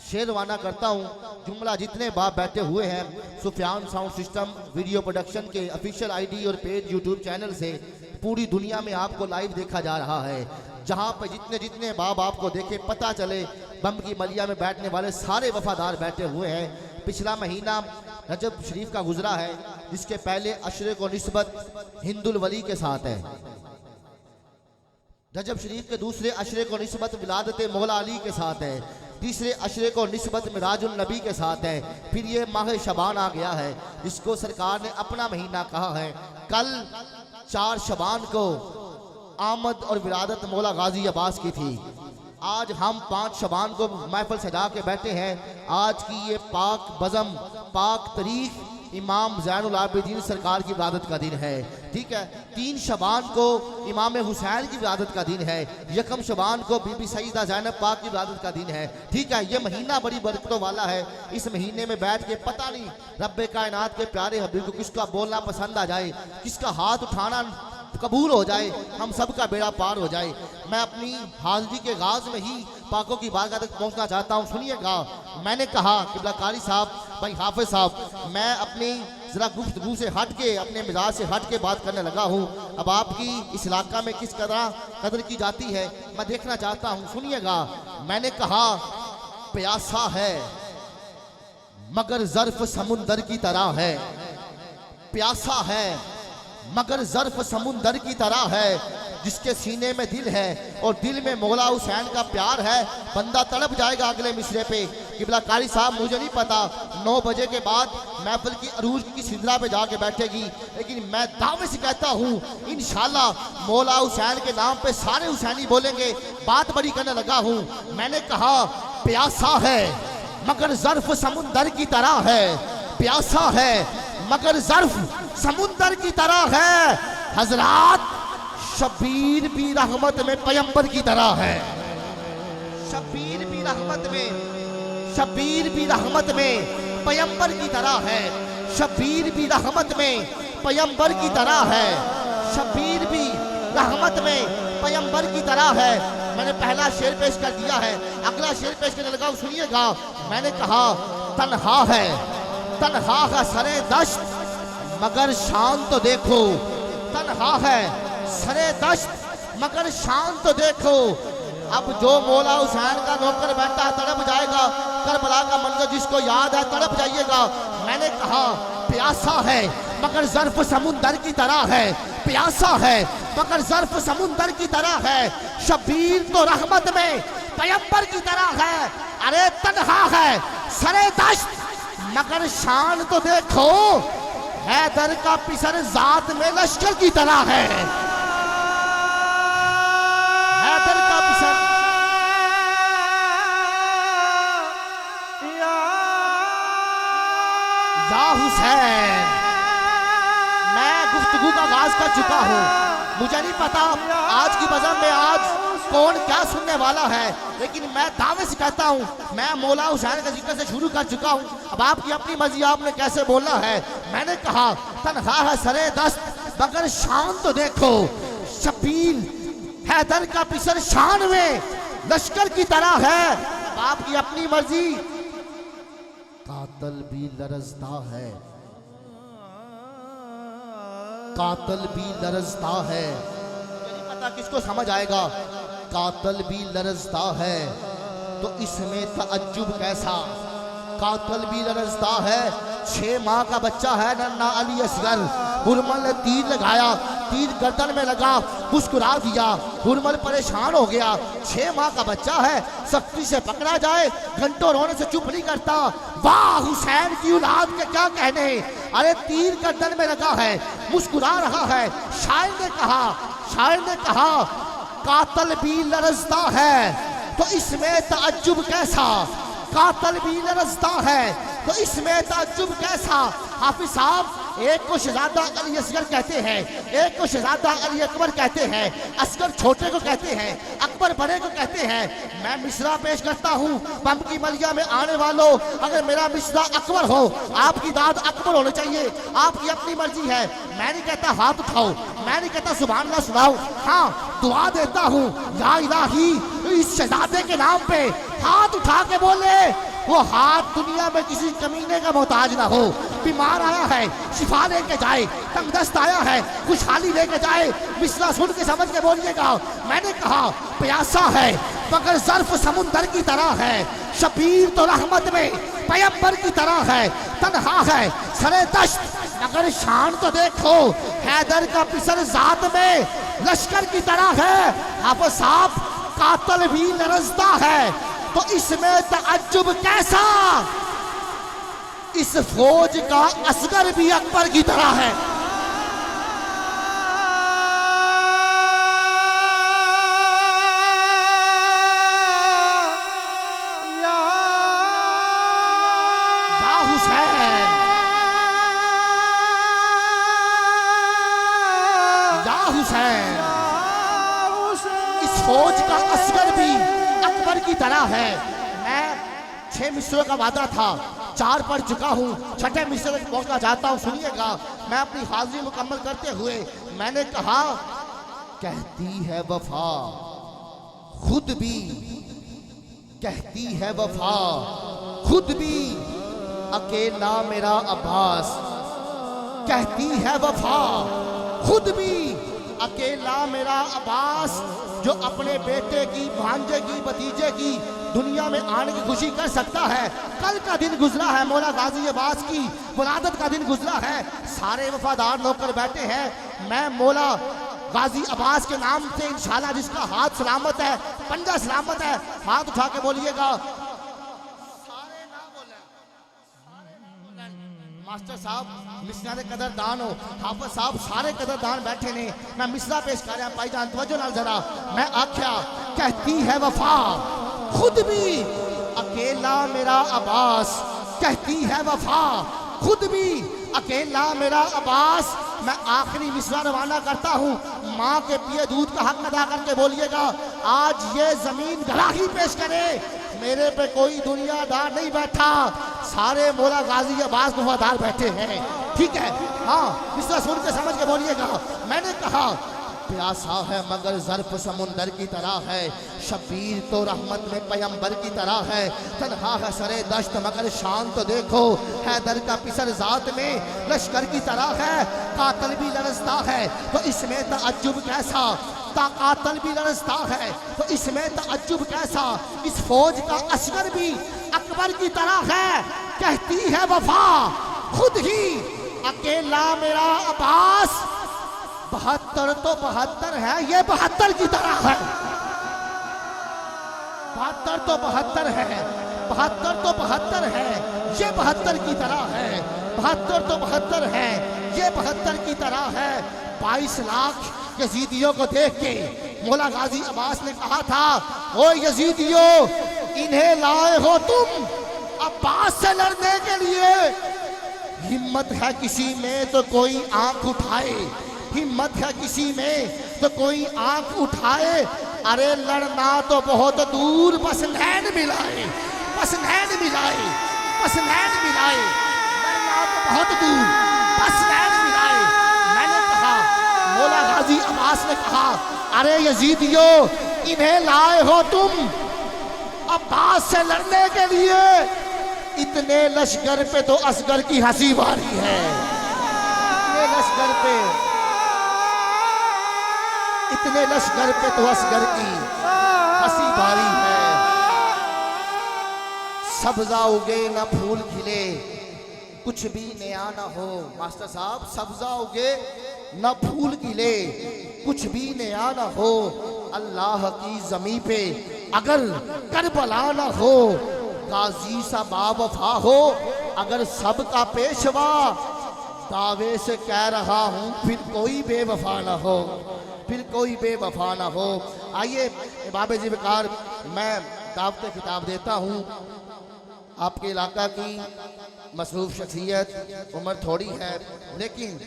शेर रवाना करता हूँ। जुमला जितने बाप बैठे हुए हैं Sufiyan sound system video production के ऑफिशियल आईडी और पेज यूट्यूब चैनल से पूरी दुनिया में आपको लाइव देखा जा रहा है। जहाँ पे जितने जितने बाप आपको देखे पता चले बम की मलिया में बैठने वाले सारे वफादार बैठे हुए हैं। पिछला महीना रजब शरीफ का गुजरा है, जिसके पहले अशरे को निस्बत हिंदुल वली के साथ है। रजब शरीफ के दूसरे अशरे को निस्बत विलादत मौला अली के साथ है। तीसरे अशरे को निस्बत मिराजुल नबी के साथ है। फिर ये माह शबान आ गया है, जिसको सरकार ने अपना महीना कहा है। कल 4 शबान को आमद और विरादत मौला गाजी अब्बास की थी। आज हम 5 शबान को महफिल सजा के बैठे हैं। आज की ये पाक बज़म पाक तारीख इमाम ज़ैनुल आबिदीन सरकार की विलादत का दिन है। ठीक है, 3 शबान को इमाम हुसैन की विलादत का दिन है। 1 शबान को बीबी सईदा ज़ैनब पाक की विलादत का दिन है। ठीक है, ये महीना बड़ी बरकतों वाला है। इस महीने में बैठ के पता नहीं रब्बे कायनात के प्यारे हबीब को किसका बोलना पसंद आ जाए, किसका हाथ उठाना कबूल हो जाए, हम सबका बेड़ा पार हो जाए। मैं अपनी हाजिरी के गाज में ही पाकों की बारगाह तक पहुंचना चाहता हूं। सुनिएगा, मैंने कहा किबला कारी साहब, भाई हाफिज साहब, मैं अपनी जरा गुफ्तगू से हट के, अपने मिजाज से हट के बात करने लगा हूं। अब आपकी इस इलाका में किस कदर की जाती है मैं देखना चाहता हूं। सुनिएगा, मैंने कहा प्यासा है मगर ज़र्फ समुंदर की तरह है। प्यासा है मगर ज़र्फ समुंदर की तरह है। जिसके सीने में दिल है और दिल में मौला हुसैन का प्यार है, बंदा तड़प जाएगा अगले मिसरे पे। किबला कारी साहब, मुझे नहीं पता 9 बजे के बाद महफिल की अरूज की सिलसिला पे जाके बैठेगी, लेकिन मैं दावे से कहता हूँ इंशाल्लाह मौला हुसैन के नाम पे सारे हुसैनी बोलेंगे। बात बड़ी करने लगा हूँ। मैंने कहा प्यासा है मगर ज़र्फ समुंदर की तरह है। प्यासा है मगर ज़र्फ समुंदर की तरह है। हजरात, शबीर भी रहमत में पैगंबर की तरह है। शबीर भी रहमत में, शबीर भी रहमत में पैगंबर की तरह है। शबीर भी रहमत में पैगंबर की तरह है। शबीर भी रहमत में पैगंबर की तरह है। मैंने पहला शेर पेश कर दिया है, अगला शेर पेश करने लगा। सुनिएगा, मैंने कहा तन्हा है, तन्हा है सरे दश्त मगर शान तो देखो। तन्हा है सरे दश्त मगर शान तो देखो। अब जो मौला हुसैन का नौकर बैठा है तड़प जाएगा। करबला का मंजर जिसको याद है तड़प जाइएगा। मैंने कहा प्यासा है मगर ज़र्फ समुंदर की तरह है। प्यासा है मगर ज़र्फ समुंदर की तरह है। शबीर तो रहमत में पैगंबर की तरह है। अरे तन्हा है सरे दश्त मगर शान तो देखो। हैदर का पिसर जात में लश्कर की तरह है। हैदर का पिसर या हुसैन। मैं गुफ्तगू का आगाज कर चुका हूँ। मुझे नहीं पता आज की बज़म में आज कौन क्या सुनने वाला है, लेकिन मैं दावे से कहता हूँ मैं मौला हुसैन का जिक्र से शुरू कर चुका हूँ। अब आपकी अपनी मर्जी, आपने कैसे बोलना है। मैंने कहा तन्हा है सरे दस्त मगर शान तो देखो। शबीर हैदर का पिसर शान में लश्कर की तरह है। अब आपकी अपनी मर्जी। कातल भी लरजता है, कातल भी लरजता है। मुझे नहीं पता किसको समझ आएगा। कातल भी लरजता है तो इसमें तअज्जुब कैसा। कातल भी लरजता है, 6 माह का बच्चा है नन्ना अली असगर। हुरमल ने तीर लगाया, तीर गर्दन में लगा, मुस्कुरा दिया। हुरमल परेशान हो गया, 6 माह का बच्चा है, सख्ती से पकड़ा जाए घंटों रोने से चुप नहीं करता। वाह हुसैन की औलाद के क्या कहने। अरे तीर गर्दन में लगा है, मुस्कुरा रहा है। शायर ने कहा, शायर ने कहा कातल भी लरजता है तो इसमें तअज्जुब कैसा। कातल भी लरजता है तो इसमें तअज्जुब कैसा। हाफिज साहब, एक को शहजादा अली असगर कहते हैं, एक को शहजादा अली अकबर कहते हैं। असगर छोटे को कहते हैं, अकबर बड़े को कहते हैं। मैं मिसरा पेश करता हूँ बम की मलिया में आने वालों, अगर मेरा मिसरा अकबर हो, आपकी दाद अकबर होनी चाहिए। आपकी अपनी मर्जी है। मैं नहीं कहता हाथ उठाओ, मैं नहीं कहता सुभान अल्लाह सुनाओ। हाँ, दुआ देता हूँ या इलाही इस शहजादे के नाम पे हाथ उठा के बोले वो हाथ दुनिया में किसी कमीने का मोहताज ना हो। बीमार आया है शिफा लेके जाए, तंगदस्त आया है खुशहाली लेके जाए। मिसरा सुन के समझ के बोलिएगा। मैंने कहा प्यासा है मगर ज़र्फ समुंदर की तरह है, शबीर तो रहमत में पैगंबर की तरह है, तन्हा है सरे दश्त मगर शान तो देखो हैदर का पिसर जात में लश्कर की तरह है। अब साहब कातल भी लरजता है तो इसमें तअज्जुब कैसा, इस फौज का असगर भी अकबर की तरह है। या हुसैन, या हुसैन, इस फौज का असगर भी अकबर की तरह है। मैं 6 मिसरों का वादा था, 4 पढ़ चुका हूँ, 6ठे मिसरे का मौका चाहता हूँ। सुनिएगा। मैं अपनी हाजिरी मुकम्मल करते हुए मैंने कहा कहती है वफा खुद भी, कहती है वफा खुद भी अकेला मेरा अब्बास, कहती है वफा खुद भी अकेला मेरा अब्बास, जो अपने बेटे की भांजे की भतीजे की दुनिया में आने की खुशी कर सकता है। कल का दिन गुजरा है, मौला गाजी अब्बास की वलादत का दिन गुजरा है। सारे वफादार नौकर बैठे हैं। मैं मौला गाजी अब्बास के नाम से इंशाल्लाह, जिसका हाथ सलामत है पंजा सलामत है, हाथ उठा के बोलिएगा। सारे ना बोले, मास्टर साहब मिसरा कदरदान हो, हाफिज साहब सारे कदरदान बैठे ने। मैं मिसरा पेश कर रहा भाईजान, तवज्जो नाल जरा। मैं आख्या कहती है वफा खुद भी अकेला मेरा अब्बास, कहती है वफा खुद भी अकेला मेरा अब्बास। मैं आखिरी मिसरा रवाना करता हूँ। माँ के पिए दूध का हक अदा करके बोलिएगा। आज ये जमीन गवाही पेश करे, मेरे पे कोई दुनियादार नहीं बैठा, सारे मौला गाजी अब्बास वफादार बैठे हैं। ठीक है, हाँ मिसरा सुन के समझ के बोलिएगा। मैंने कहा प्यासा है मगर ज़र्फ समुंदर की तरह है, शबीर तो रहमत में पैगंबर की तरह है, तन्हा है सरे दश्त मगर शान तो देखो हैदर का पिसर जात में लश्कर की तरह है। कातल भी लरजता है तो इसमें तअज्जुब कैसा, कातल भी लरजता है तो इसमें तअज्जुब कैसा, इस फौज का असगर भी अकबर की तरह है। कहती है वफा खुद ही अकेला मेरा अब्बास, 72 तो 72 है, ये 72 की तरह है। 72 तो 72 है, 72 तो 72 है, ये 72 की तरह है। 72 तो 72 है, ये 72 की तरह है। 22 लाख यजीदियों को देख के मौला गाजी अब्बास ने कहा था, ओ यजीदियों इन्हें लाए हो तुम अब्बास से लड़ने के लिए, हिम्मत है किसी में तो कोई आंख उठाए, हिम्मत है किसी में तो कोई आंख उठाए। अरे लड़ना तो बहुत दूर, बस नैन मिलाए, बस नैन मिलाए, बस नैन मिलाए, लड़ना तो बहुत दूर, बस नैन मिलाए। मैंने कहा, मौला गाजी अब्बास ने कहा, अरे यजीदियों इन्हें लाए हो तुम अब्बास से लड़ने के लिए, इतने लश्कर पे तो असगर की हंसी बारी है, इतने लश्कर पे, इतने लश्कर पे तो असगर की हंसी बारी है। सब्जा उगे ना फूल खिले, कुछ भी नया ना हो। मास्टर साहब, सब्जा उगे ना फूल खिले, कुछ भी नया ना हो। अल्लाह की जमी पे अगर करबला ना हो, गाजी सा बावफा हो अगर सबका पेशवा, दावे से कह रहा हूँ फिर कोई बेवफा ना हो, फिर कोई बेवफा ना हो। आइए बाबे जी बेकार, मैं दावत किताब देता हूँ। आपके इलाका की मसरूफ शख्सियत, उम्र थोड़ी है लेकिन